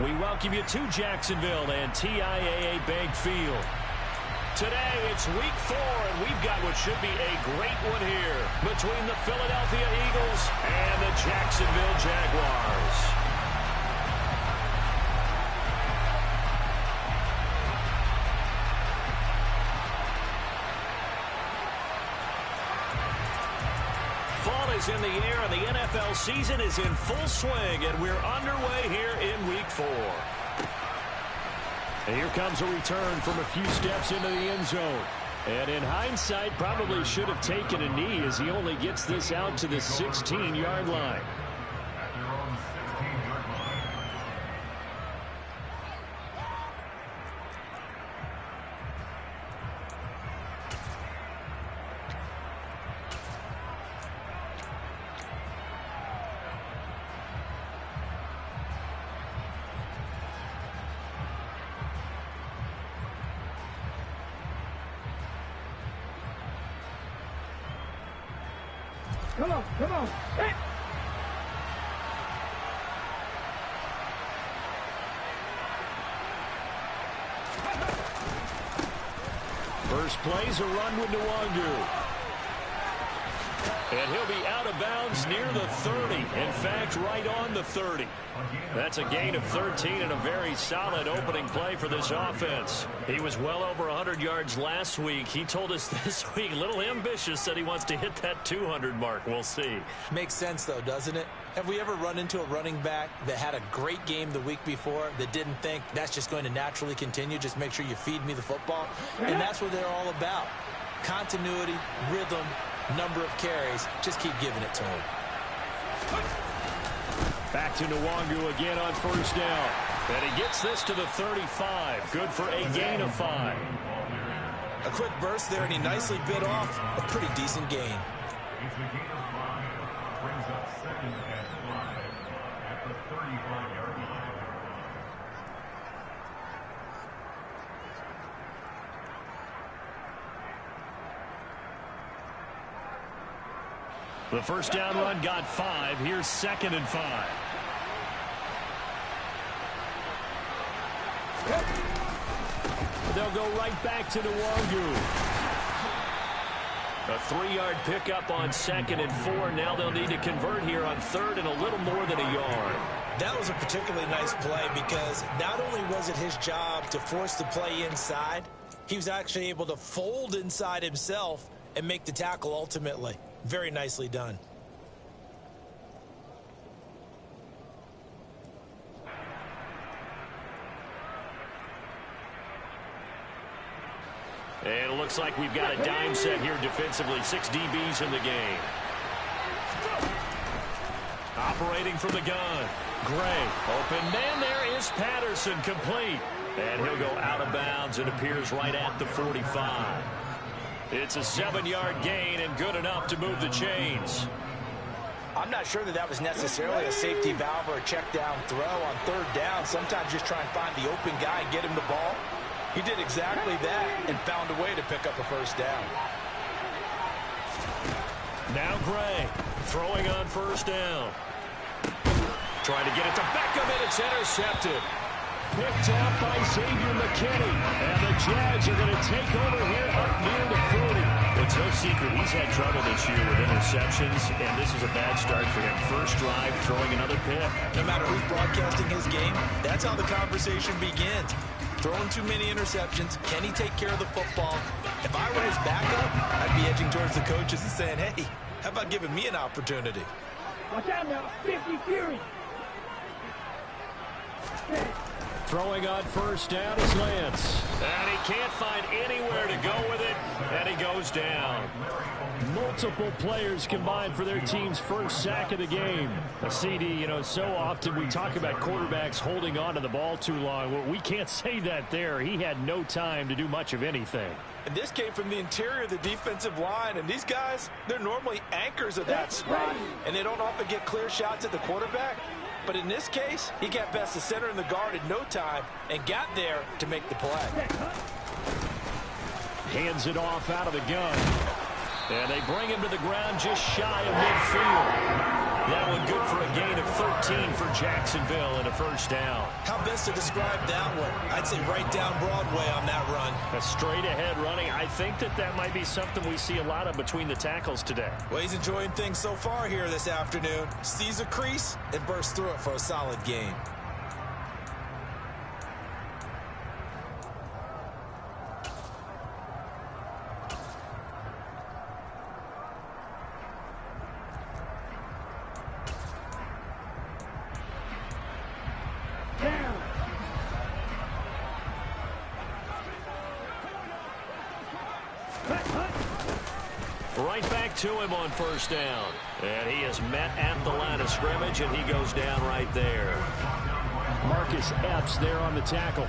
We welcome you to Jacksonville and TIAA Bank Field. Today, it's week 4, and we've got what should be a great one here between the Philadelphia Eagles and the Jacksonville Jaguars. Fall is in the air, and the NFL season is in full swing, and we're underway here in week 4. And here comes a return from a few steps into the end zone. And in hindsight, probably should have taken a knee as he only gets this out to the 16-yard line. Come on. Hey. First play's a run with Nwangu. And he'll be out of bounds near the 30. In fact, right on the 30. That's a gain of 13 and a very solid opening play for this offense. He was well over 100 yards last week. He told us this week, a little ambitious, said he wants to hit that 200 mark. We'll see. Makes sense, though, doesn't it? Have we ever run into a running back that had a great game the week before that didn't think that's just going to naturally continue? Just make sure you feed me the football. And that's what they're all about. Continuity, rhythm, number of carries. Just keep giving it to him. Back to Nwangu again on first down. And he gets this to the 35. Good for a gain of 5. A quick burst there, and he nicely bit off a pretty decent gain. It's a gain of 5. Brings up 2nd and 5 at the 35-yard line. The first down run got 5. Here's 2nd and 5. They'll go right back to Nwangu. A 3-yard pickup on 2nd and 4. Now they'll need to convert here on 3rd and a little more than a yard. That was a particularly nice play because not only was it his job to force the play inside, he was actually able to fold inside himself and make the tackle ultimately. Very nicely done. And it looks like we've got a dime set here defensively. 6 DBs in the game. Operating from the gun. Gray. Open man. There is Patterson, complete. And he'll go out of bounds. It appears right at the 45. It's a 7-yard gain and good enough to move the chains. I'm not sure that was necessarily a safety valve or a check down throw on 3rd down. Sometimes just try and find the open guy and get him the ball. He did exactly that and found a way to pick up a first down. Now Gray throwing on first down. Trying to get it to Beckham, and it's intercepted. Picked out by Xavier McKinney. And the Jags are going to take over here up near the 40. It's no secret he's had trouble this year with interceptions, and this is a bad start for him. First drive, throwing another pick. No matter who's broadcasting his game, that's how the conversation begins. Throwing too many interceptions. Can he take care of the football? If I were his backup, I'd be edging towards the coaches and saying, hey, how about giving me an opportunity? Watch out now. 50 Fury. Throwing on first down is Lance. And he can't find anywhere to go with it, and he goes down. Multiple players combined for their team's first sack of the game. A CD, so often we talk about quarterbacks holding on to the ball too long. Well, we can't say that there. He had no time to do much of anything. And this came from the interior of the defensive line, and these guys, they're normally anchors of that spot, and they don't often get clear shots at the quarterback. But in this case, he got past the center and the guard in no time and got there to make the play. Hands it off out of the gun. And they bring him to the ground just shy of midfield. That one good for a gain of 13 for Jacksonville and a first down. How best to describe that one? I'd say right down Broadway on that run. A straight ahead running. I think that might be something we see a lot of between the tackles today. Well, he's enjoying things so far here this afternoon. Sees a crease and bursts through it for a solid gain. Right back to him on first down. And he is met at the line of scrimmage, and he goes down right there. Marcus Epps there on the tackle.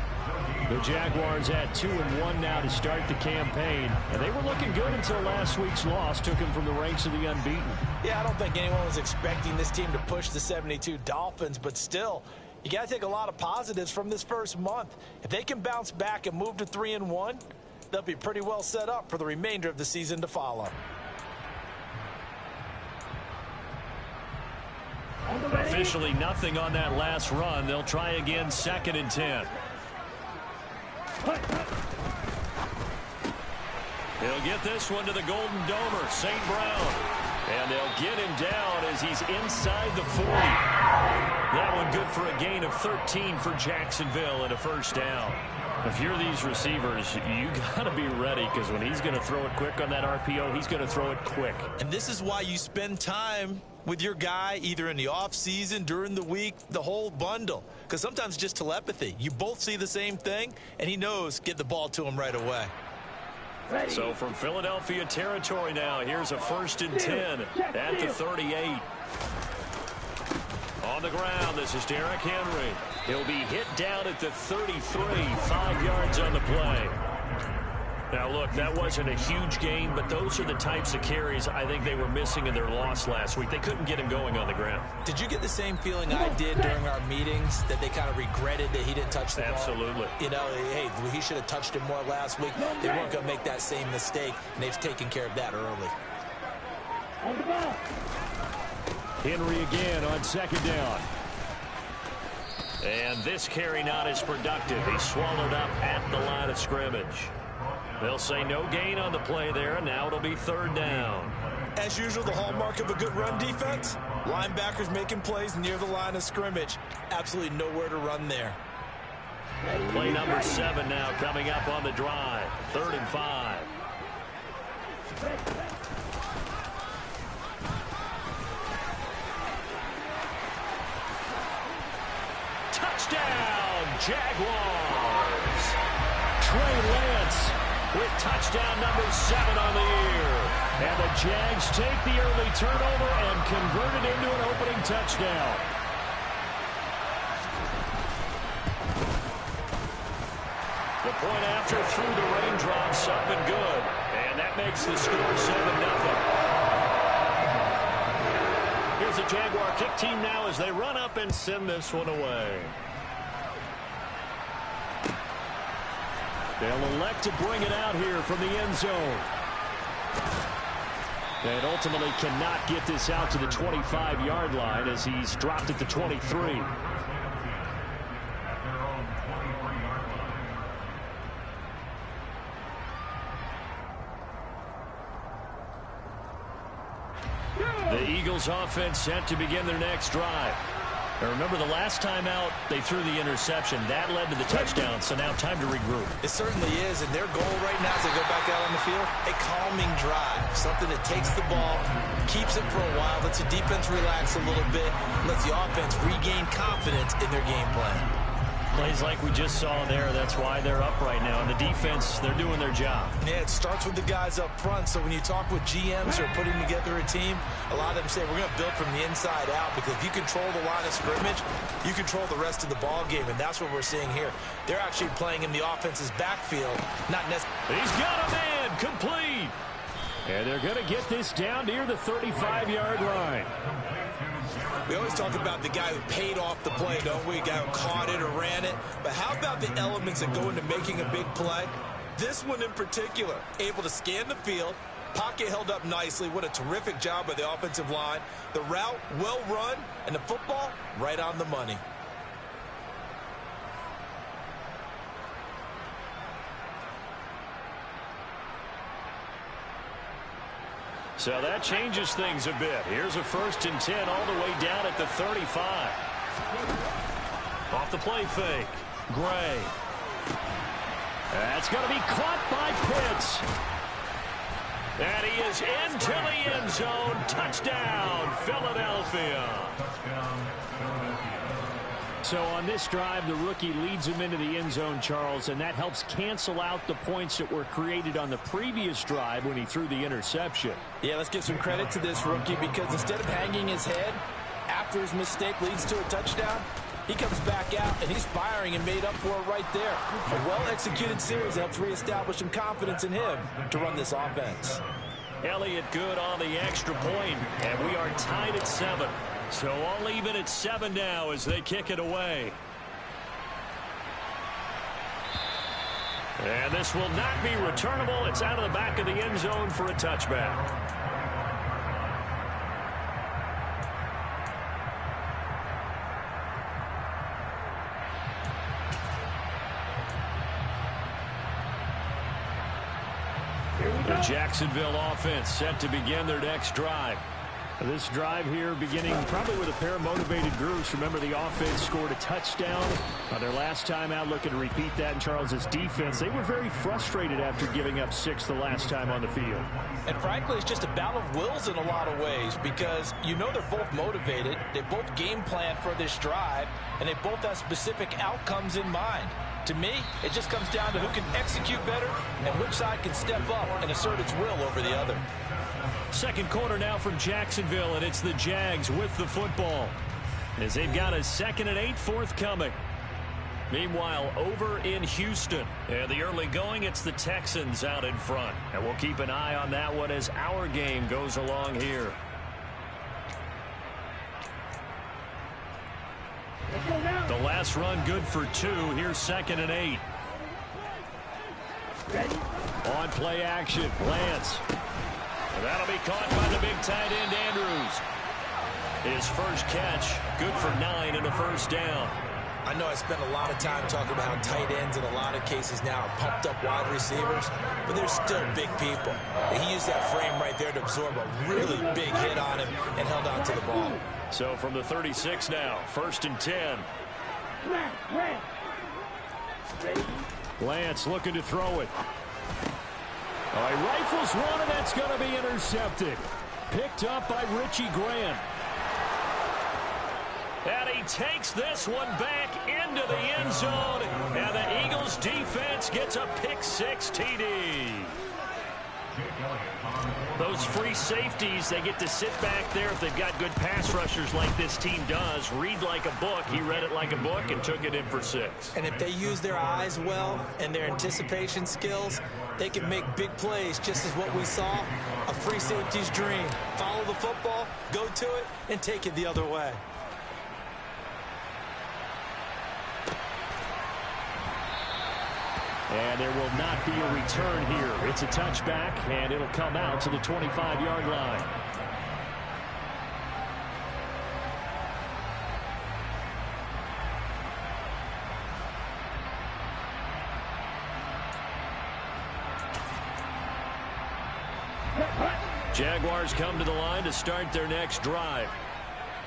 The Jaguars at 2-1 now to start the campaign. And they were looking good until last week's loss took them from the ranks of the unbeaten. Yeah, I don't think anyone was expecting this team to push the 72 Dolphins, but still, you got to take a lot of positives from this first month. If they can bounce back and move to 3-1, they'll be pretty well set up for the remainder of the season to follow. Officially nothing on that last run. They'll try again, 2nd and 10. He'll get this one to the Golden Domer, St. Brown. And they'll get him down as he's inside the 40. That one good for a gain of 13 for Jacksonville and a first down. If you're these receivers, you got to be ready, because when he's going to throw it quick on that RPO, he's going to throw it quick. And this is why you spend time with your guy, either in the offseason, during the week, the whole bundle. Because sometimes just telepathy. You both see the same thing, and he knows get the ball to him right away. So from Philadelphia territory now, here's a 1st and 10 at the 38. On the ground, this is Derrick Henry. He'll be hit down at the 33, 5 yards on the play. Now, look, that wasn't a huge gain, but those are the types of carries I think they were missing in their loss last week. They couldn't get him going on the ground. Did you get the same feeling I did during our meetings, that they kind of regretted that he didn't touch the ball? Absolutely. You know, hey, he should have touched him more last week. They weren't going to make that same mistake, and they've taken care of that early. Henry again on 2nd down. And this carry not as productive. He's swallowed up at the line of scrimmage. They'll say no gain on the play there, and now it'll be 3rd down. As usual, the hallmark of a good run defense, linebackers making plays near the line of scrimmage. Absolutely nowhere to run there. Play number 7 now coming up on the drive. 3rd and 5. Touchdown, Jaguars! Trey Lance with touchdown number 7 on the year. And the Jags take the early turnover and convert it into an opening touchdown. The point after through the raindrops up and good. And that makes the score 7-0. Here's the Jaguar kick team now as they run up and send this one away. They'll elect to bring it out here from the end zone. And ultimately cannot get this out to the 25-yard line as he's dropped at the 23. The Eagles offense set to begin their next drive. Now remember, the last time out, they threw the interception. That led to the touchdown, so now time to regroup. It certainly is, and their goal right now as they go back out on the field, a calming drive, something that takes the ball, keeps it for a while, lets the defense relax a little bit, lets the offense regain confidence in their game plan. Plays like we just saw there, that's why they're up right now. And the defense, they're doing their job. Yeah, it starts with the guys up front. So when you talk with GMs who are putting together a team, a lot of them say we're going to build from the inside out, because if you control the line of scrimmage, you control the rest of the ball game, and that's what we're seeing here. They're actually playing in the offense's backfield, not necessarily. He's got a man, complete. And they're going to get this down near the 35-yard line. We always talk about the guy who paid off the play, don't we? A guy who caught it or ran it. But how about the elements that go into making a big play? This one in particular, able to scan the field, Pocket held up nicely. What a terrific job by the offensive line. The route, well run, and the football, right on the money. So that changes things a bit. Here's a 1st and 10 all the way down at the 35. Off the play fake. Gray. That's going to be caught by Pitts. And he is into the end zone. Touchdown, Philadelphia. So on this drive, the rookie leads him into the end zone, Charles, and that helps cancel out the points that were created on the previous drive when he threw the interception. Yeah, let's give some credit to this rookie because instead of hanging his head after his mistake leads to a touchdown, he comes back out and he's firing and made up for it right there. A well-executed series helps reestablish some confidence in him to run this offense. Elliott good on the extra point, and we are tied at 7. So all even at 7 now as they kick it away. And this will not be returnable. It's out of the back of the end zone for a touchback. The Jacksonville offense set to begin their next drive. This drive here beginning probably with a pair of motivated groups. Remember, the offense scored a touchdown on their last time out, looking to repeat that in Charles's defense. They were very frustrated after giving up 6 the last time on the field. And frankly, it's just a battle of wills in a lot of ways because you know they're both motivated. They both game plan for this drive, and they both have specific outcomes in mind. To me, it just comes down to who can execute better and which side can step up and assert its will over the other. Second quarter now from Jacksonville, and it's the Jags with the football as they've got a 2nd and 8 forthcoming. Meanwhile, over in Houston, and the early going, it's the Texans out in front. And we'll keep an eye on that one as our game goes along here. The last run good for 2. Here's 2nd and 8. On play action, Lance. And that'll be caught by the big tight end, Andrews. His first catch, good for 9 and a first down. I know I spent a lot of time talking about how tight ends in a lot of cases now are pumped up wide receivers, but they're still big people. He used that frame right there to absorb a really big hit on him and held on to the ball. So from the 36 now, 1st and 10. Lance looking to throw it. All right, rifles one, and that's going to be intercepted. Picked up by Richie Grant. And he takes this one back into the end zone. And the Eagles defense gets a pick-6 TD. Those free safeties, they get to sit back there if they've got good pass rushers like this team does. Read like a book. He read it like a book and took it in for 6. And if they use their eyes well and their anticipation skills, they can make big plays, just as what we saw, a free safety's dream. Follow the football, go to it, and take it the other way. And there will not be a return here. It's a touchback, and it'll come out to the 25-yard line. Jaguars come to the line to start their next drive.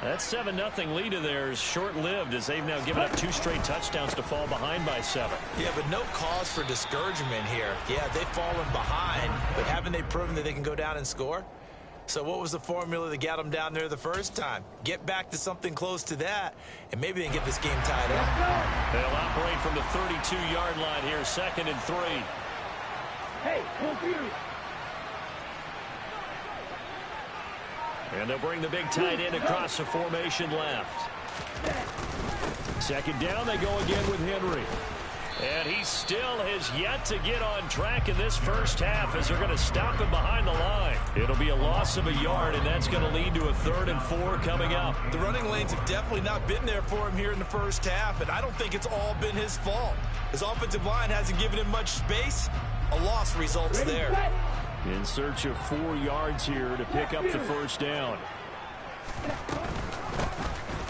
That 7-0 lead of theirs short-lived as they've now given up 2 straight touchdowns to fall behind by 7. Yeah, but no cause for discouragement here. Yeah, they've fallen behind, but haven't they proven that they can go down and score? So what was the formula that got them down there the first time? Get back to something close to that, and maybe they can get this game tied up. They'll operate from the 32-yard line here, 2nd and 3. Hey, come for you. And they'll bring the big tight end across the formation left. 2nd down, they go again with Henry. And he still has yet to get on track in this first half as they're going to stop him behind the line. It'll be a loss of a yard, and that's going to lead to a 3rd and 4 coming up. The running lanes have definitely not been there for him here in the first half, and I don't think it's all been his fault. His offensive line hasn't given him much space. A loss results there. In search of 4 yards here to pick up the first down.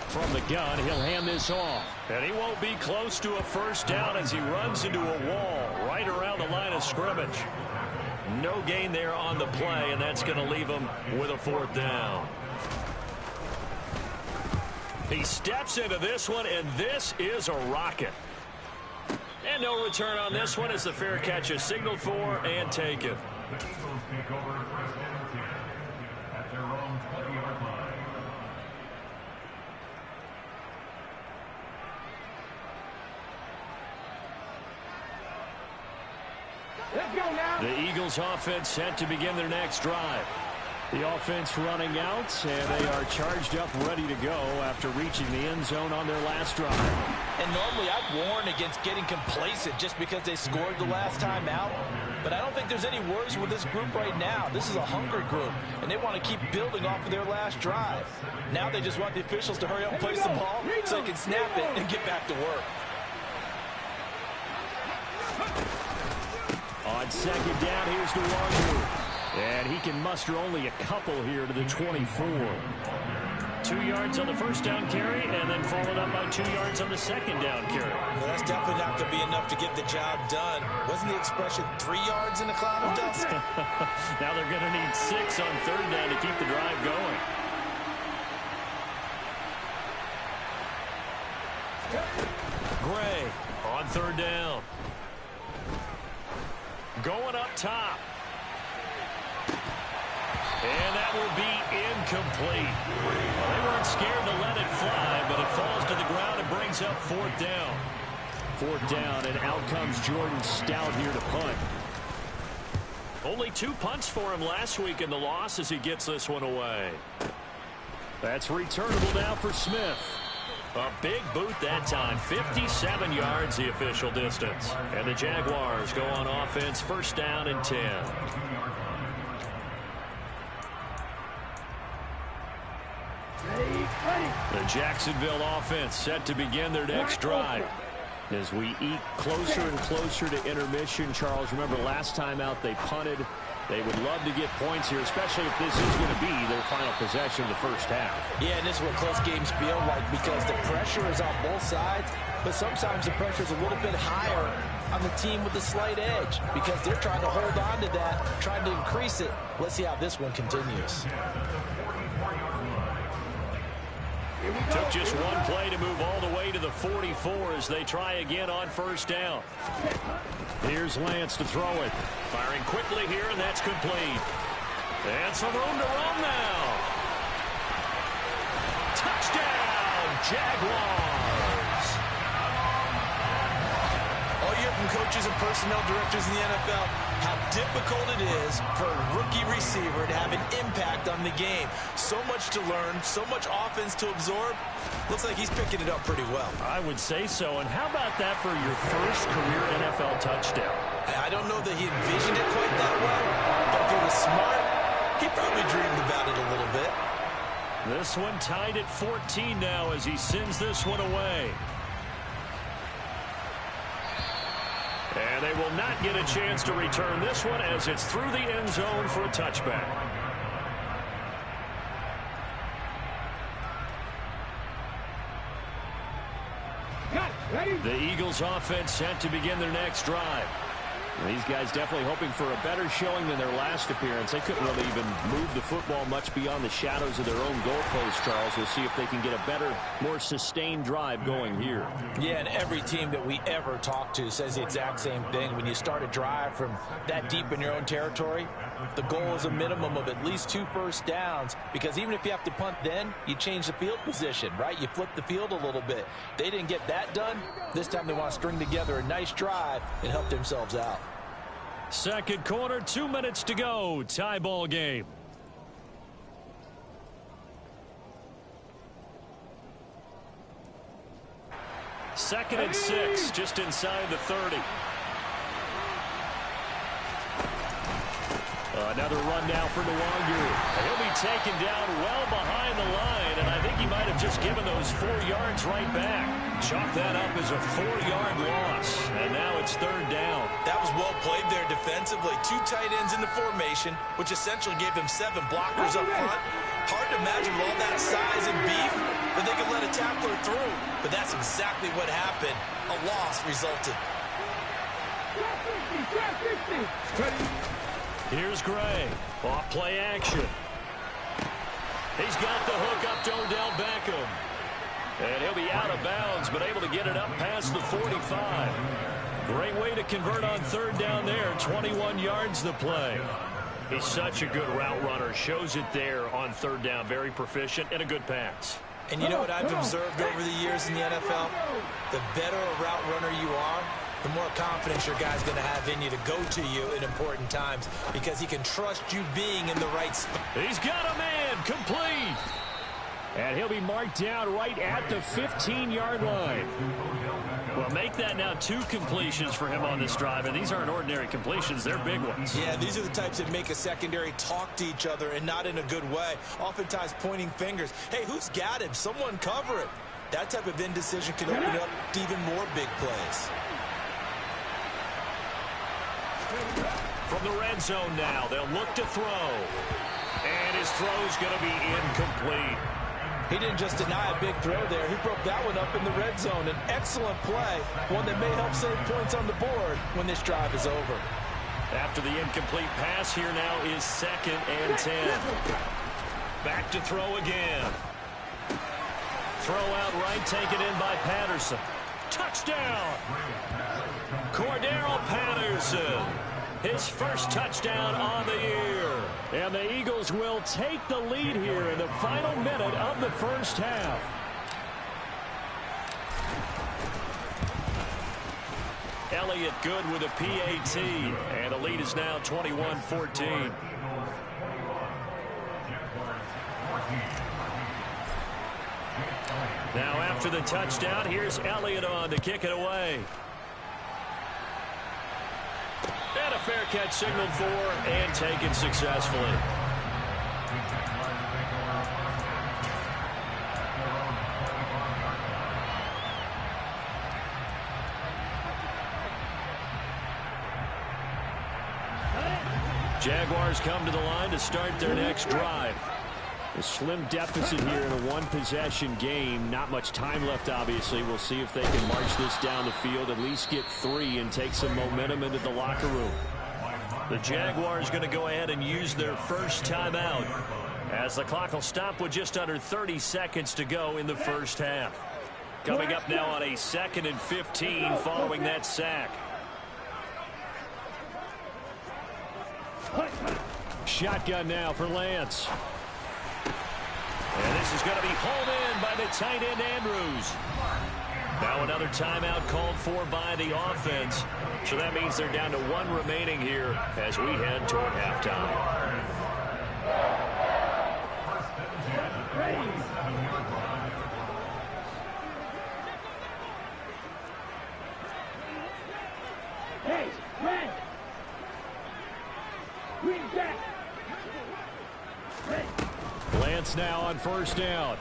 From the gun, he'll hand this off. And he won't be close to a first down as he runs into a wall right around the line of scrimmage. No gain there on the play, and that's going to leave him with a 4th down. He steps into this one, and this is a rocket. And no return on this one as the fair catch is signaled for and taken. The Eagles take over first and 10 at their own 20-yard line. Let's go now. The Eagles offense set to begin their next drive. The offense running out, and they are charged up, ready to go after reaching the end zone on their last drive. And normally I'd warn against getting complacent just because they scored the last time out. But I don't think there's any worries with this group right now. This is a hungry group, and they want to keep building off of their last drive. Now they just want the officials to hurry up and place the ball so they can snap it and get back to work. On second down, here's the Wazoo. And he can muster only a couple here to the 24. 2 yards on the first down carry, and then followed up by 2 yards on the second down carry. Well, that's definitely not going to be enough to get the job done. Wasn't the expression 3 yards in a cloud of dust? Now they're going to need 6 on third down to keep the drive going. Gray on third down. Going up top. And that will be incomplete. Well, they weren't scared to let it fly, but it falls to the ground and brings up 4th down. 4th down, and out comes Jordan Stout here to punt. Only 2 punts for him last week in the loss as he gets this one away. That's returnable now for Smith. A big boot that time. 57 yards the official distance. And the Jaguars go on offense, first down and 10. The Jacksonville offense set to begin their next drive. As we eke closer and closer to intermission, Charles, remember last time out they punted. They would love to get points here, especially if this is going to be their final possession of the first half. Yeah, and this is what close games feel like because the pressure is on both sides, but sometimes the pressure is a little bit higher on the team with the slight edge because they're trying to hold on to that, trying to increase it. Let's see how this one continues. Took just one play to move all the way to the 44 as they try again on first down. Here's Lance to throw it. Firing quickly here, and that's complete. And some room to run now. Touchdown, Jaguars. All you hear from coaches and personnel directors in the NFL, how difficult it is for a rookie receiver to have an impact on the game. So much to learn, so much offense to absorb. Looks like he's picking it up pretty well. I would say so. And how about that for your first career NFL touchdown? I don't know that he envisioned it quite that well, but if he was smart, he probably dreamed about it a little bit. This one tied at 14 now as he sends this one away. And they will not get a chance to return this one as it's through the end zone for a touchback. The Eagles offense set to begin their next drive. And these guys definitely hoping for a better showing than their last appearance. They couldn't really even move the football much beyond the shadows of their own goalpost, Charles. We'll see if they can get a better, more sustained drive going here. Yeah, and every team that we ever talk to says the exact same thing. When you start a drive from that deep in your own territory, the goal is a minimum of at least 2 first downs, because even if you have to punt then, you change the field position, right? You flip the field a little bit. They didn't get that done. This time they want to string together a nice drive and help themselves out. Second quarter, 2 minutes to go. Tie ball game. Second and 6, just inside the 30. Another run now for Nwangu. He'll be taken down well behind the line, and I think he might have just given those 4 yards right back. Chalk that up as a 4-yard loss, and now it's 3rd down. That was well played there defensively. 2 tight ends in the formation, which essentially gave them 7 blockers up front. Hard to imagine with all that size and beef that they could let a tackler through, but that's exactly what happened. A loss resulted. Here's Gray. Off play action. He's got the hook up to Odell Beckham. And he'll be out of bounds, but able to get it up past the 45. Great way to convert on 3rd down there. 21 yards the play. He's such a good route runner. Shows it there on 3rd down. Very proficient and a good pass. And you know what I've observed over the years in the NFL? The better a route runner you are, the more confidence your guy's going to have in you to go to you in important times because he can trust you being in the right spot. He's got a man complete. And he'll be marked down right at the 15-yard line. Well, make that now 2 completions for him on this drive, and these aren't ordinary completions. They're big ones. Yeah, these are the types that make a secondary talk to each other and not in a good way, oftentimes pointing fingers. Hey, who's got him? Someone cover it. That type of indecision can open up to even more big plays. From the red zone now, they'll look to throw. And his throw's going to be incomplete. He didn't just deny a big throw there. He broke that one up in the red zone. An excellent play, one that may help save points on the board when this drive is over. After the incomplete pass, here now is 2nd and 10. Back to throw again. Throw out right, taken in by Patterson. Touchdown! Cordero Patterson. His first touchdown on the year. And the Eagles will take the lead here in the final minute of the first half. Elliott good with a PAT. And the lead is now 21-14. Now after the touchdown, here's Elliott on to kick it away. And a fair catch signaled for and taken successfully. Jaguars come to the line to start their next drive. A slim deficit here in a 1-possession game. Not much time left, obviously. We'll see if they can march this down the field, at least get 3 and take some momentum into the locker room. The Jaguars going to go ahead and use their first timeout as the clock will stop with just under 30 seconds to go in the first half. Coming up now on a 2nd and 15 following that sack. Shotgun now for Lance. And this is going to be hauled in by the tight end Andrews. Now another timeout called for by the offense. So that means they're down to 1 remaining here as we head toward halftime. Hey, Red! Green Jack! Lance now on first down.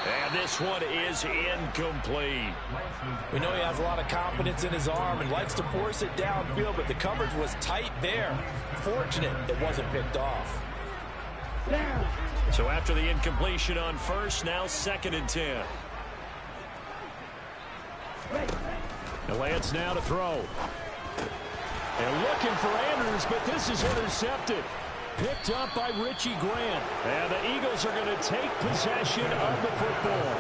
And this one is incomplete. We know he has a lot of confidence in his arm and likes to force it downfield, but the coverage was tight there. Fortunate it wasn't picked off. So after the incompletion on first, now 2nd and 10. And Lance now to throw. And looking for Andrews, but this is intercepted. Picked up by Richie Grant. And the Eagles are going to take possession of the football.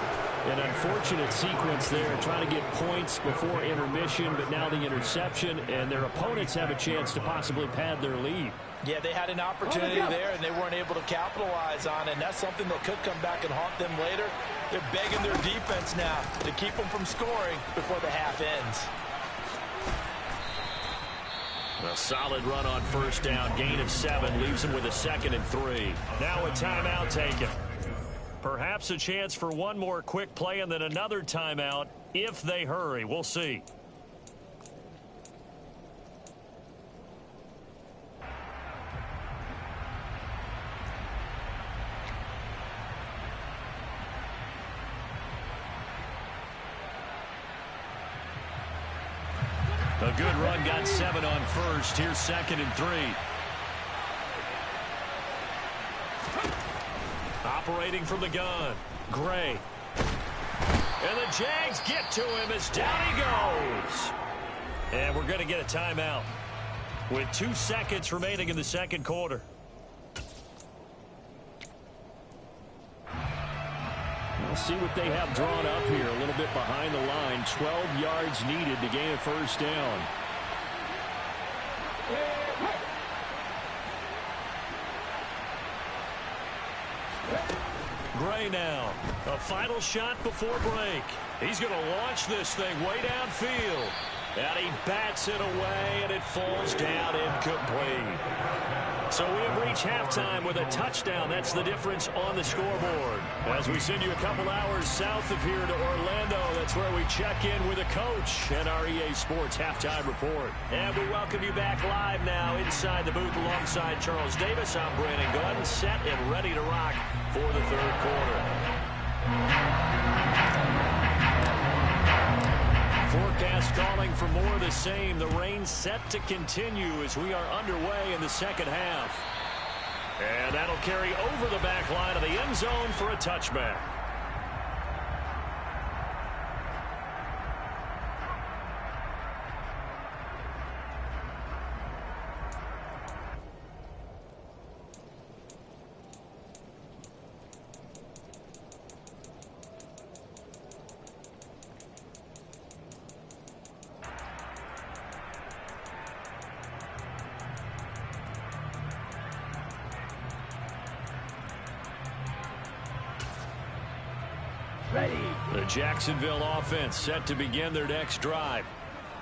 An unfortunate sequence there, trying to get points before intermission, but now the interception, and their opponents have a chance to possibly pad their lead. Yeah, they had an opportunity there, and they weren't able to capitalize on it, and that's something that could come back and haunt them later. They're begging their defense now to keep them from scoring before the half ends. A solid run on first down. Gain of 7 leaves him with a 2nd and 3. Now a timeout taken. Perhaps a chance for one more quick play and then another timeout if they hurry. We'll see. A good run got 7 on first. Here's 2nd and 3. Operating from the gun. Gray. And the Jags get to him as down he goes. And we're going to get a timeout with 2 seconds remaining in the second quarter. We'll see what they have drawn up here. A little bit behind the line. 12 yards needed to gain a first down. Gray now. A final shot before break. He's going to launch this thing way downfield. And he bats it away, and it falls down incomplete. So we have reached halftime with a touchdown. That's the difference on the scoreboard. As we send you a couple hours south of here to Orlando, that's where we check in with a coach at our EA Sports Halftime Report. And we welcome you back live now inside the booth alongside Charles Davis. I'm Brandon Gordon, set and ready to rock for the third quarter. Forecast calling for more of the same. The rain set to continue as we are underway in the second half. And that'll carry over the back line of the end zone for a touchback. The Jacksonville offense set to begin their next drive.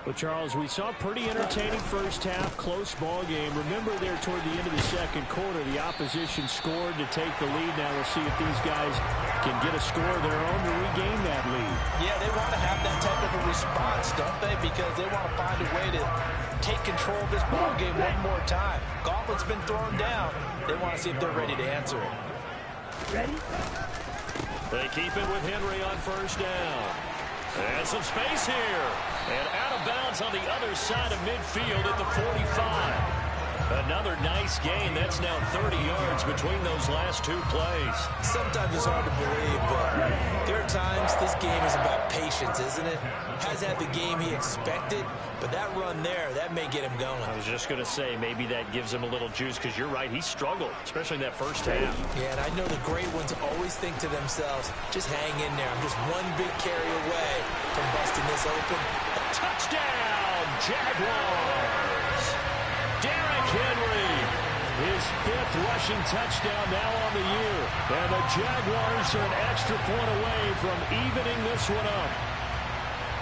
Well, Charles, we saw a pretty entertaining first half, close ball game. Remember there toward the end of the second quarter, the opposition scored to take the lead. Now we'll see if these guys can get a score of their own to regain that lead. Yeah, they want to have that type of a response, don't they? Because they want to find a way to take control of this ball game one more time. Gauntlet's been thrown down. They want to see if they're ready to answer it. Ready? They keep it with Henry on first down. And some space here. And out of bounds on the other side of midfield at the 45. Another nice gain. That's now 30 yards between those last two plays. Sometimes it's hard to believe, but there are times this game is about patience, isn't it? Has had the game he expected, but that run there, that may get him going. I was just going to say, maybe that gives him a little juice, because you're right, he struggled, especially in that first half. Yeah, and I know the great ones always think to themselves, just hang in there. I'm just one big carry away from busting this open. Touchdown, Jaguars! Derrick Henry, his 5th rushing touchdown now on the year. And the Jaguars are an extra point away from evening this one up.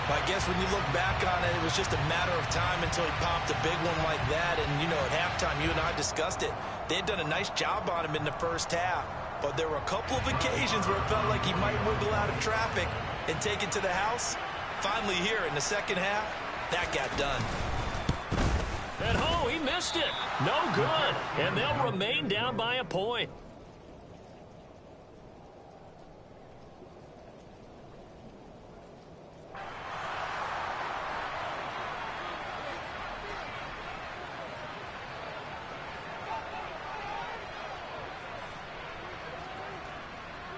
I guess when you look back on it, it was just a matter of time until he popped a big one like that. And, you know, at halftime, you and I discussed it. They had done a nice job on him in the first half. But there were a couple of occasions where it felt like he might wiggle out of traffic and take it to the house. Finally here in the second half, that got done. And oh, he missed it. No good. And they'll remain down by a point.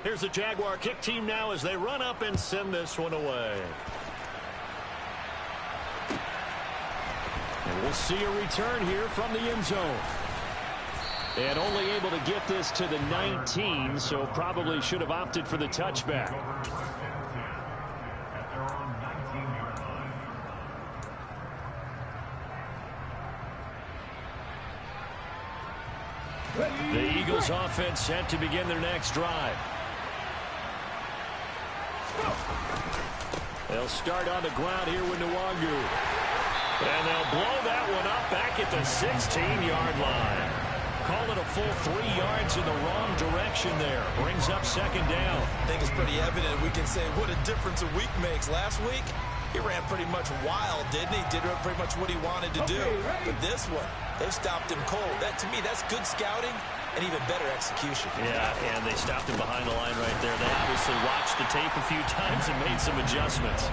Here's the Jaguar kick team now as they run up and send this one away. And we'll see a return here from the end zone. And only able to get this to the 19, so probably should have opted for the touchback. The Eagles offense set to begin their next drive. They'll start on the ground here with Nwangu. And they'll blow that one up back at the 16-yard line. Call it a full 3 yards in the wrong direction there. Brings up second down. I think it's pretty evident we can say what a difference a week makes. Last week, he ran pretty much wild, didn't he? Did pretty much what he wanted to do. But this one, they stopped him cold. That, to me, that's good scouting and even better execution. Yeah, and they stopped him behind the line right there. They obviously watched the tape a few times and made some adjustments.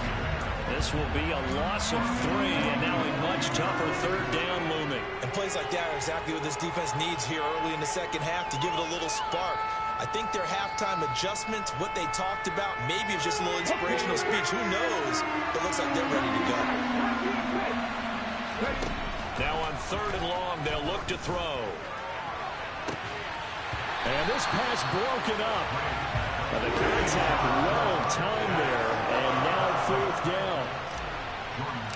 This will be a loss of 3, and now a much tougher third down looming. And plays like that are exactly what this defense needs here early in the second half to give it a little spark. I think their halftime adjustments, what they talked about, maybe it's just a little inspirational speech. Who knows? But it looks like they're ready to go. Now on 3rd and long, they'll look to throw. And this pass broken up. The contact well timed there, and now 4th down.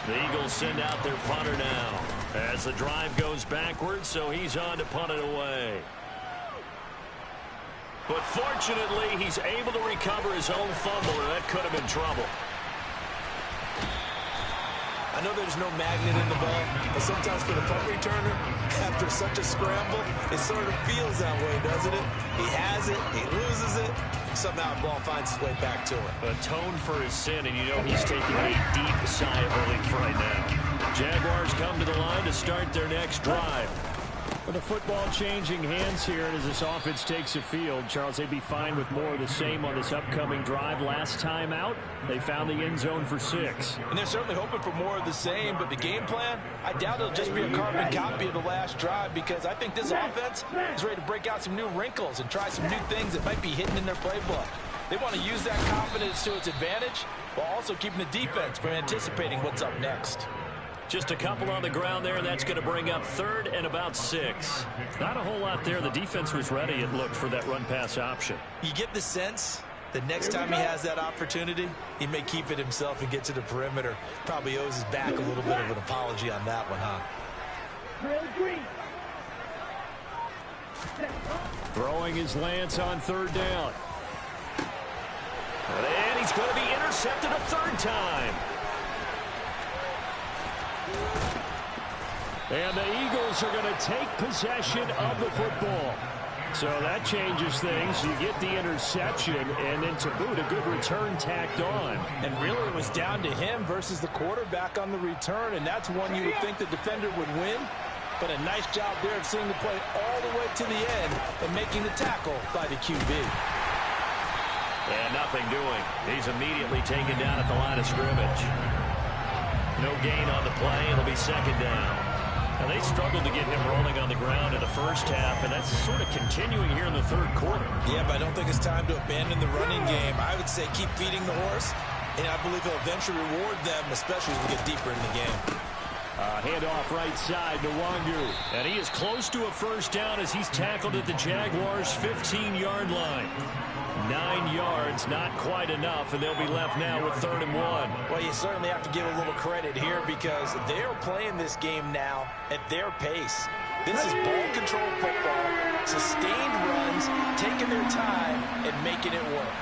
The Eagles send out their punter now as the drive goes backwards, so he's on to punt it away. But fortunately, he's able to recover his own fumble, or that could have been trouble. I know there's no magnet in the ball, but sometimes for the punt returner, after such a scramble, it sort of feels that way, doesn't it? He has it, he loses it, somehow the ball finds its way back to him. Atone for his sin, and you know he's taking a deep sigh of relief right now. Jaguars come to the line to start their next drive. With the football changing hands here as this offense takes the field, Charles, they'd be fine with more of the same on this upcoming drive. Last time out, they found the end zone for 6. And they're certainly hoping for more of the same, but the game plan, I doubt it'll just be a carbon copy of the last drive, because I think this offense is ready to break out some new wrinkles and try some new things that might be hidden in their playbook. They want to use that confidence to its advantage while also keeping the defense from anticipating what's up next. Just a couple on the ground there, and that's going to bring up 3rd and about 6. Not a whole lot there. The defense was ready, it looked, for that run-pass option. You get the sense the next time he has that opportunity, he may keep it himself and get to the perimeter. Probably owes his back a little bit of an apology on that one, huh? Throwing his Lance on 3rd down. And he's going to be intercepted a 3rd time. And the Eagles are going to take possession of the football. So that changes things. You get the interception, and then to boot, a good return tacked on. And really, it was down to him versus the quarterback on the return, and that's one you would think the defender would win. But a nice job there of seeing the play all the way to the end and making the tackle by the QB. And nothing doing. He's immediately taken down at the line of scrimmage. No gain on the play. It'll be 2nd down. Now, they struggled to get him rolling on the ground in the first half, and that's sort of continuing here in the 3rd quarter. Yeah, but I don't think it's time to abandon the running game. I would say keep feeding the horse, and I believe he'll eventually reward them, especially as we get deeper in the game. Handoff right side to Wangu. And he is close to a 1st down as he's tackled at the Jaguars' 15-yard line. 9 yards, not quite enough, and they'll be left now with 3rd and 1. Well, you certainly have to give a little credit here because they are playing this game now at their pace. This is ball control football, sustained runs, taking their time, and making it work.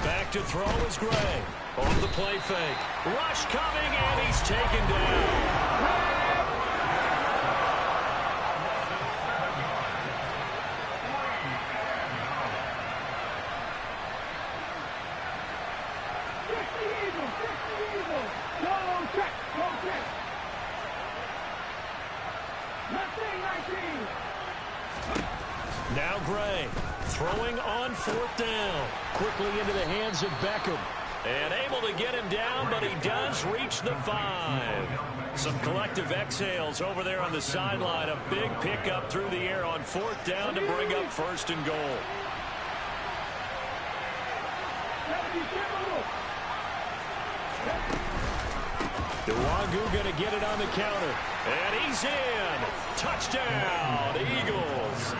Back to throw is Gray. On the play fake. Rush coming, and he's taken down. Now Gray throwing on 4th down. Quickly into the hands of Beckham. And able to get him down, but he does reach the 5. Some collective exhales over there on the sideline. A big pickup through the air on 4th down to bring up 1st and goal. Nwangu going to get it on the counter. And he's in. Touchdown, Eagles.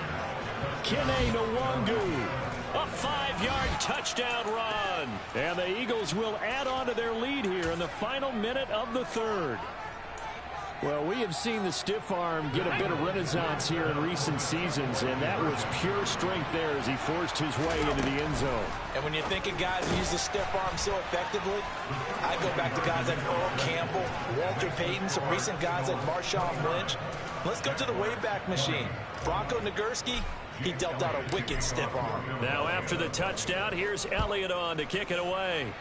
Kene Nwangu. A 5-yard touchdown run. And the Eagles will add on to their lead here in the final minute of the 3rd. Well, we have seen the stiff arm get a bit of renaissance here in recent seasons, and that was pure strength there as he forced his way into the end zone. And when you're thinking guys who use the stiff arm so effectively, I go back to guys like Earl Campbell, Walter Payton, some recent guys like Marshawn Lynch. Let's go to the Wayback Machine. Bronco Nagurski, he dealt out a wicked stiff arm. Now after the touchdown, here's Elliott on to kick it away.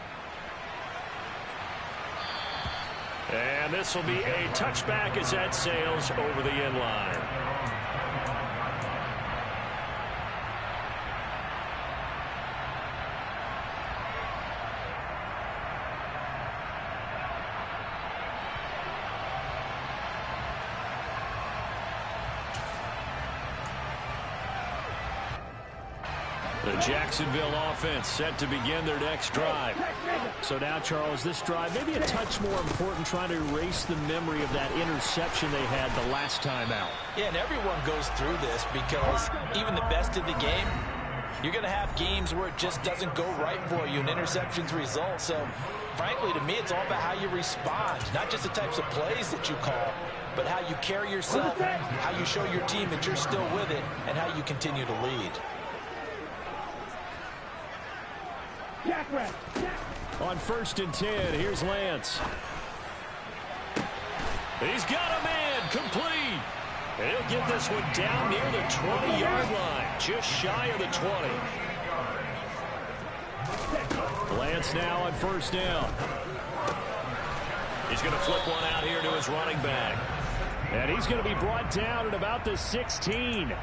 And this will be a touchback as that sails over the end line. The Jacksonville offense set to begin their next drive. So now, Charles, this drive maybe a touch more important, trying to erase the memory of that interception they had the last time out. Yeah, and everyone goes through this because even the best of the game, you're going to have games where it just doesn't go right for you and interceptions result. So, frankly, to me, it's all about how you respond, not just the types of plays that you call, but how you carry yourself, how you show your team that you're still with it, and how you continue to lead. On 1st and 10, here's Lance. He's got a man, complete. He'll get this one down near the 20-yard line, just shy of the 20. Lance now on 1st down. He's going to flip one out here to his running back. And he's going to be brought down at about the 16.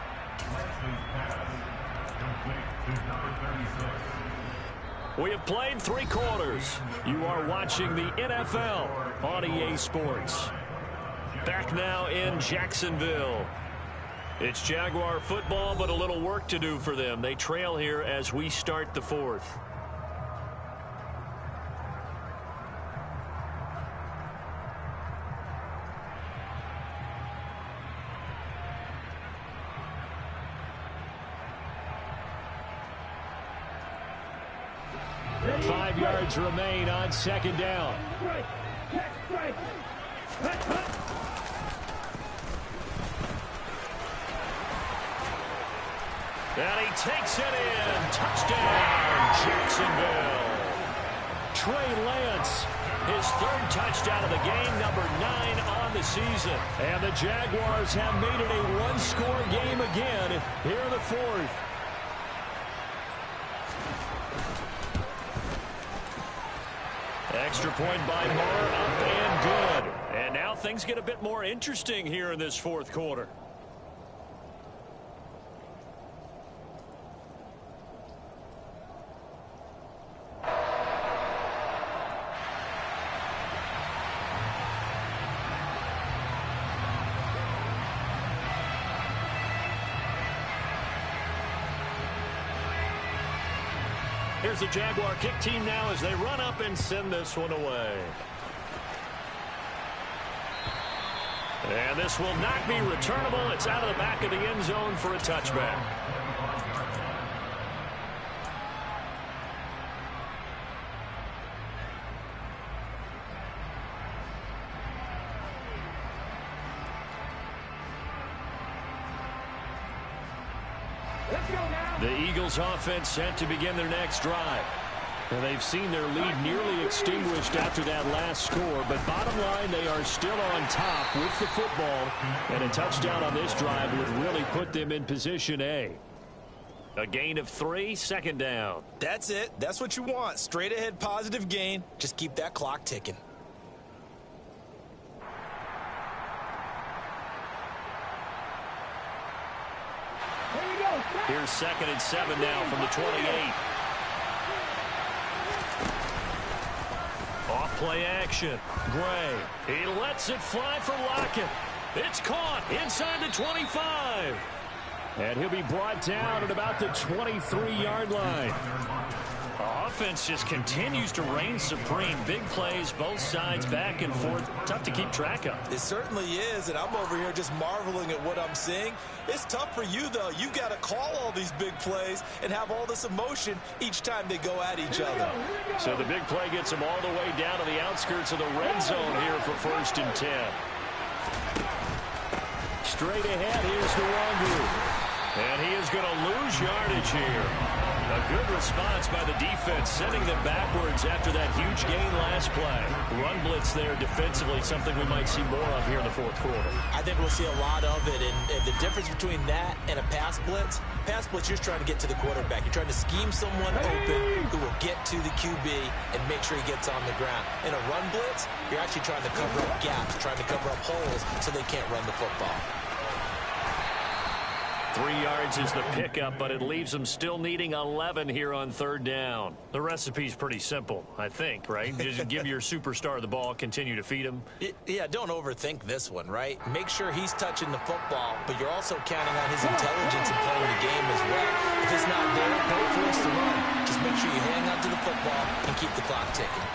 We have played 3 quarters. You are watching the NFL on EA Sports. Back now in Jacksonville. It's Jaguar football, but a little work to do for them. They trail here as we start the 4th. Remain on 2nd down. And he takes it in. Touchdown, Jacksonville. Trey Lance, his 3rd touchdown of the game, number 9 on the season. And the Jaguars have made it a one-score game again here in the 4th. Extra point by Moore, up and good. And now things get a bit more interesting here in this 4th quarter. Here's the Jaguar kick team now as they run up and send this one away. And this will not be returnable. It's out of the back of the end zone for a touchback. The Eagles offense set to begin their next drive. And they've seen their lead nearly extinguished after that last score, but bottom line, they are still on top with the football, and a touchdown on this drive would really put them in position A. A gain of 3, 2nd down. That's it. That's what you want. Straight ahead positive gain. Just keep that clock ticking. Here's 2nd and 7 now from the 28. Off play action. Gray. He lets it fly for Lockett. It's caught inside the 25. And he'll be brought down at about the 23-yard line. Offense just continues to reign supreme. Big plays, both sides, back and forth. Tough to keep track of. It certainly is, and I'm over here just marveling at what I'm seeing. It's tough for you, though. You've got to call all these big plays and have all this emotion each time they go at each other. So the big play gets them all the way down to the outskirts of the red zone here for 1st and 10. Straight ahead, here's Nwangu. And he is going to lose yardage here. A good response by the defense, sending them backwards after that huge gain last play. Run blitz there defensively, something we might see more of here in the 4th quarter. I think we'll see a lot of it, and the difference between that and a pass blitz, you're just trying to get to the quarterback. You're trying to scheme someone open who will get to the QB and make sure he gets on the ground. In a run blitz, you're actually trying to cover up gaps, trying to cover up holes so they can't run the football. 3 yards is the pickup, but it leaves them still needing 11 here on 3rd down. The recipe's pretty simple, I think, right? Just give your superstar the ball, continue to feed him. Yeah, don't overthink this one, right? Make sure he's touching the football, but you're also counting on his intelligence in playing the game as well. If it's not there, go football and keep the clock ticking.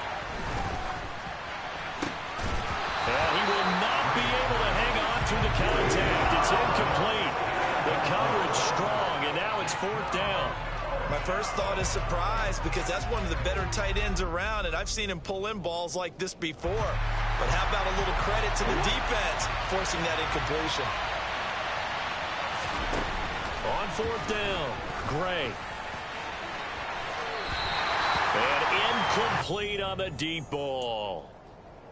And he will not be able to hang on through the contact. It's incomplete. The coverage strong, and now it's 4th down. My first thought is surprise, because that's one of the better tight ends around, and I've seen him pull in balls like this before. But how about a little credit to the defense forcing that incompletion? On 4th down, Gray. And incomplete on the deep ball.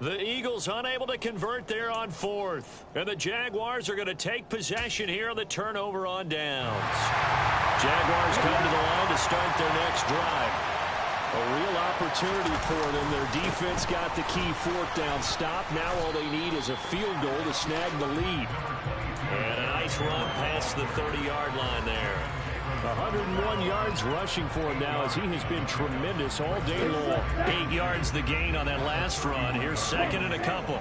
The Eagles unable to convert there on 4th. And the Jaguars are going to take possession here on the turnover on downs. Jaguars come to the line to start their next drive. A real opportunity for them. Their defense got the key 4th down stop. Now all they need is a field goal to snag the lead. And a nice run past the 30-yard line there. 101 yards rushing for him now, as he has been tremendous all day long. 8 yards the gain on that last run. Here's 2nd and a couple.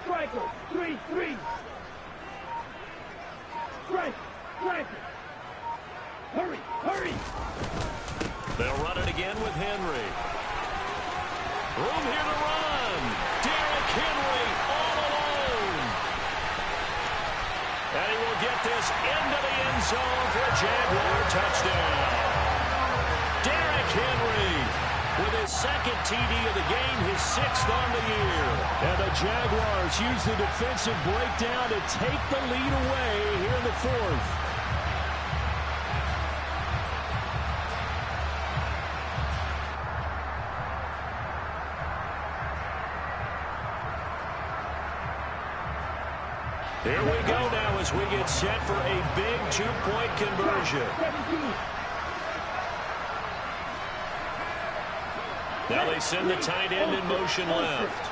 Striker, 3-3. Strike. Hurry, hurry. They'll run it again with Henry. Room here to run. Derrick Henry all alone. And he will get this into the end zone for a Jaguar touchdown. Derrick Henry with his 2nd TD of the game, his 6th on the year. And the Jaguars use the defensive breakdown to take the lead away here in the 4th. Here we go now as we get set for a big 2-point conversion. Now they send the tight end in motion left.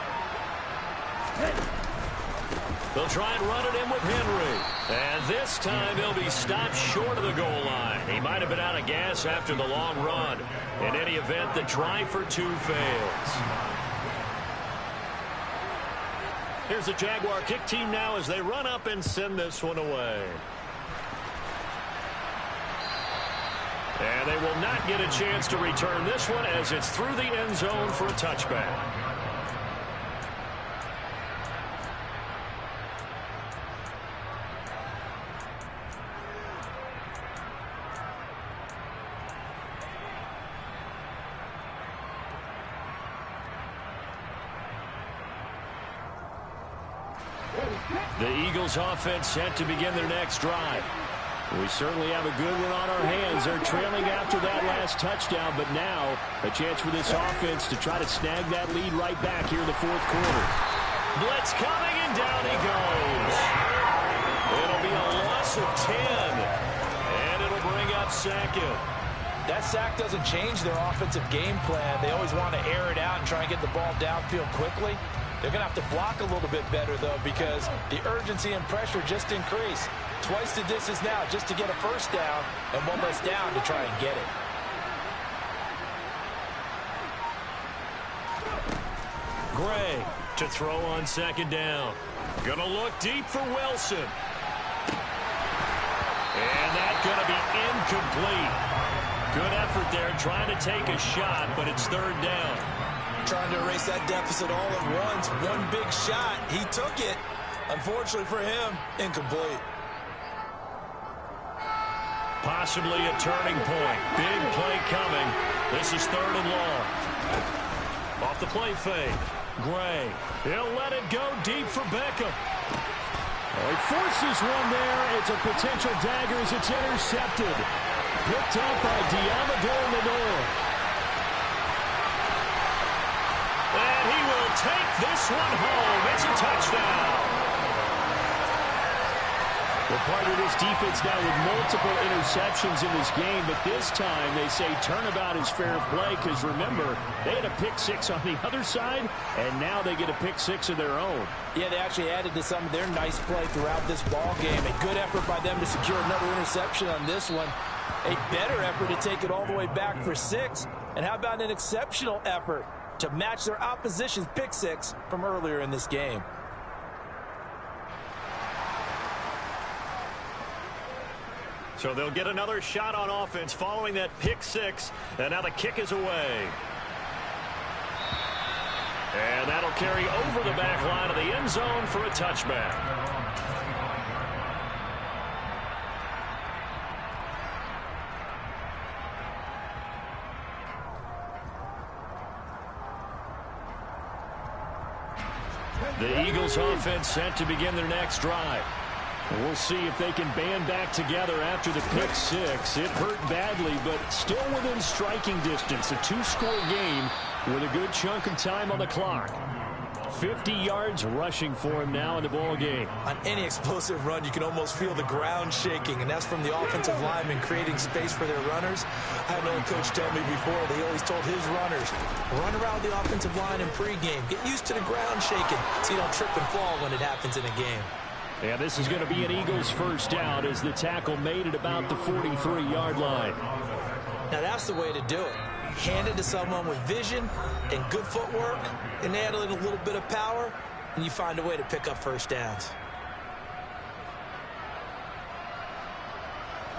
They'll try and run it in with Henry. And this time he'll be stopped short of the goal line. He might have been out of gas after the long run. In any event, the try for 2 fails. Here's the Jaguar kick team now as they run up and send this one away. And they will not get a chance to return this one as it's through the end zone for a touchback. The Eagles offense set to begin their next drive. We certainly have a good one on our hands. They're trailing after that last touchdown, but now a chance for this offense to try to snag that lead right back here in the 4th quarter. Blitz coming, and down he goes. It'll be a loss of 10, and it'll bring up 2nd. That sack doesn't change their offensive game plan. They always want to air it out and try and get the ball downfield quickly. They're going to have to block a little bit better, though, because the urgency and pressure just increase. Twice the distance now just to get a 1st down, and 1 less down to try and get it. Gray to throw on 2nd down. Gonna look deep for Wilson. And that's gonna be incomplete. Good effort there trying to take a shot, but it's 3rd down. Trying to erase that deficit all at once. One big shot. He took it. Unfortunately for him, incomplete. Possibly a turning point. Big play coming. This is 3rd and long. Off the play fake. Gray. He'll let it go deep for Beckham. Oh, he forces one there. It's a potential dagger as it's intercepted. Picked up by Diamador Lenore. And he will take this one home. It's a touchdown. Well, part of this defense now with multiple interceptions in this game, but this time they say turnabout is fair play because, remember, they had a pick 6 on the other side, and now they get a pick 6 of their own. Yeah, they actually added to some of their nice play throughout this ball game. A good effort by them to secure another interception on this one. A better effort to take it all the way back for 6. And how about an exceptional effort to match their opposition's pick 6 from earlier in this game? So they'll get another shot on offense following that pick six. And now the kick is away. And that'll carry over the back line of the end zone for a touchback. The Eagles offense set to begin their next drive. We'll see if they can band back together after the pick six. It hurt badly, but still within striking distance. A two-score game with a good chunk of time on the clock. 50 yards rushing for him now in the ball game. On any explosive run, you can almost feel the ground shaking, and that's from the offensive linemen creating space for their runners. I had an old coach tell me before, they always told his runners, run around the offensive line in pregame. Get used to the ground shaking so you don't trip and fall when it happens in a game. Yeah, this is going to be an Eagles first down as the tackle made it about the 43-yard line. Now that's the way to do it. Hand it to someone with vision and good footwork, and add a little bit of power, and you find a way to pick up first downs.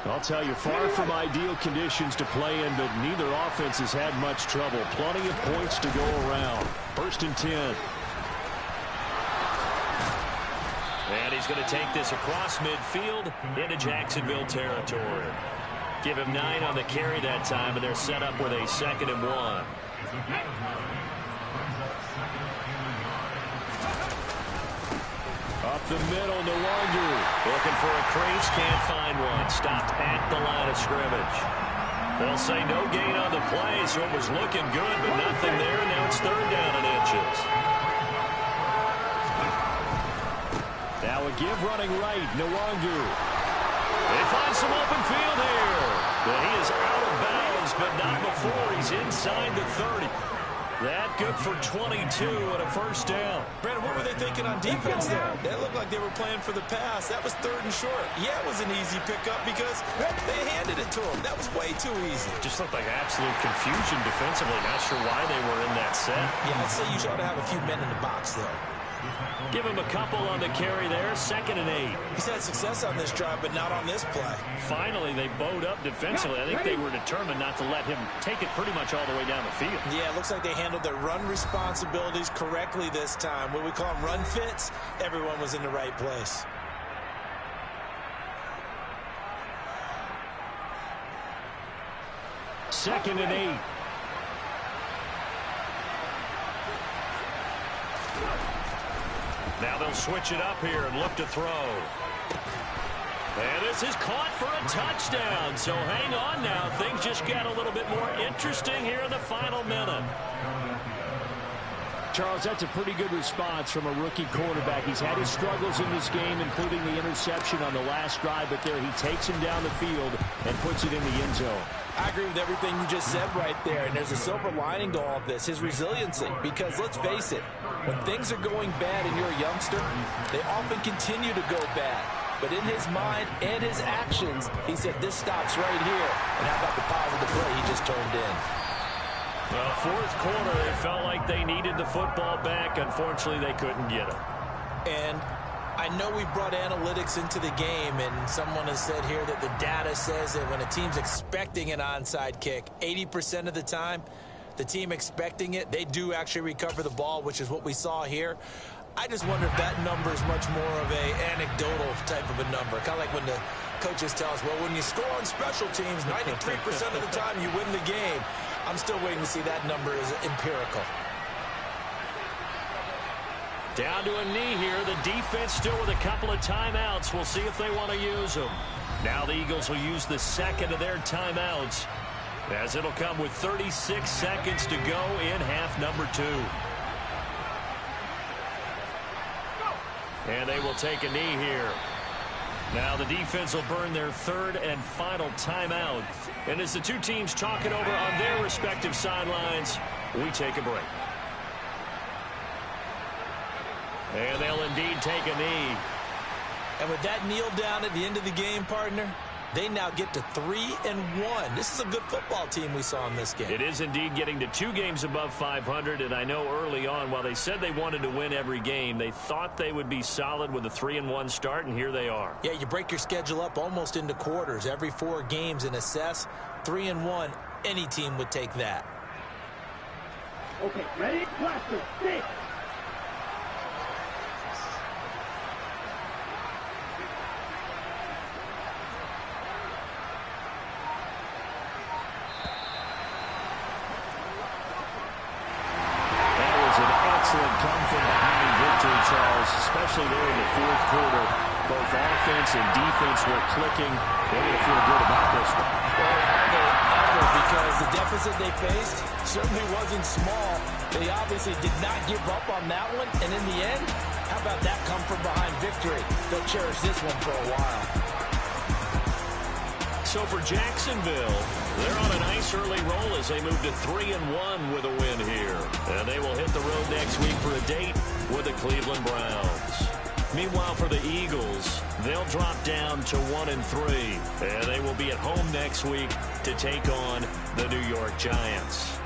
I'll tell you, far from ideal conditions to play in, but neither offense has had much trouble. Plenty of points to go around. First and 10. And he's going to take this across midfield into Jacksonville territory. Give him 9 on the carry that time, and they're set up with a 2nd and 1. Up the middle, Nwangu. Looking for a crease, can't find one. Stopped at the line of scrimmage. They'll say no gain on the play, so it was looking good, but nothing there. Now it's 3rd down and inches. Now a give running right, Nwangu. They find some open field here. But he is out of bounds, but not before he's inside the 30. That good for 22 and a first down. Brandon, what were they thinking on defense there? They looked like they were playing for the pass. That was 3rd and short. Yeah, it was an easy pickup because they handed it to him. That was way too easy. Just looked like absolute confusion defensively. Not sure why they were in that set. Yeah, I'd say you ought to have a few men in the box there. Give him a couple on the carry there. 2nd and 8. He's had success on this drive, but not on this play. Finally, they bowed up defensively. I think they were determined not to let him take it pretty much all the way down the field. Yeah, it looks like they handled their run responsibilities correctly this time. What we call them run fits, everyone was in the right place. Second and 8. Now they'll switch it up here and look to throw. And this is caught for a touchdown. So hang on now. Things just got a little bit more interesting here in the final minute. Charles, that's a pretty good response from a rookie quarterback. He's had his struggles in this game, including the interception on the last drive, but there he takes him down the field and puts it in the end zone. I agree with everything you just said right there, and there's a silver lining to all of this, his resiliency. Because let's face it, when things are going bad and you're a youngster, they often continue to go bad. But in his mind and his actions, he said, this stops right here. And how about the positive play he just turned in? Well, 4th quarter, they felt like they needed the football back. Unfortunately, they couldn't get it. And I know we brought analytics into the game, and someone has said here that the data says that when a team's expecting an onside kick, 80% of the time, the team expecting it, they do actually recover the ball, which is what we saw here. I just wonder if that number is much more of a anecdotal type of a number. Kind of like when the coaches tell us, well, when you score on special teams, 93% of the time you win the game. I'm still waiting to see that number is empirical. Down to a knee here. The defense still with a couple of timeouts. We'll see if they want to use them. Now the Eagles will use the 2nd of their timeouts, as it'll come with 36 seconds to go in half number 2. And they will take a knee here. Now the defense will burn their 3rd and final timeout. And as the two teams talk it over on their respective sidelines, we take a break. And they'll indeed take a knee. And with that kneel down at the end of the game, partner, They now get to 3-1. This is a good football team we saw in this game. It is indeed getting to 2 games above 500, and I know early on, while they said they wanted to win every game, they thought they would be solid with a 3-1 start, and here they are. Yeah, you break your schedule up almost into quarters, every 4 games, and assess 3-1. Any team would take that. Okay, ready? Cluster, stick. Excellent come from behind victory, Charles, especially there in the fourth quarter. Both offense and defense were clicking. They're going to feel good about this one. Well, because the deficit they faced certainly wasn't small. They obviously did not give up on that one. And in the end, how about that come from behind victory? They'll cherish this one for a while. So for Jacksonville, they're on a nice early roll as they move to 3-1 with a win here. And they will hit the road next week for a date with the Cleveland Browns. Meanwhile, for the Eagles, they'll drop down to 1-3. And they will be at home next week to take on the New York Giants.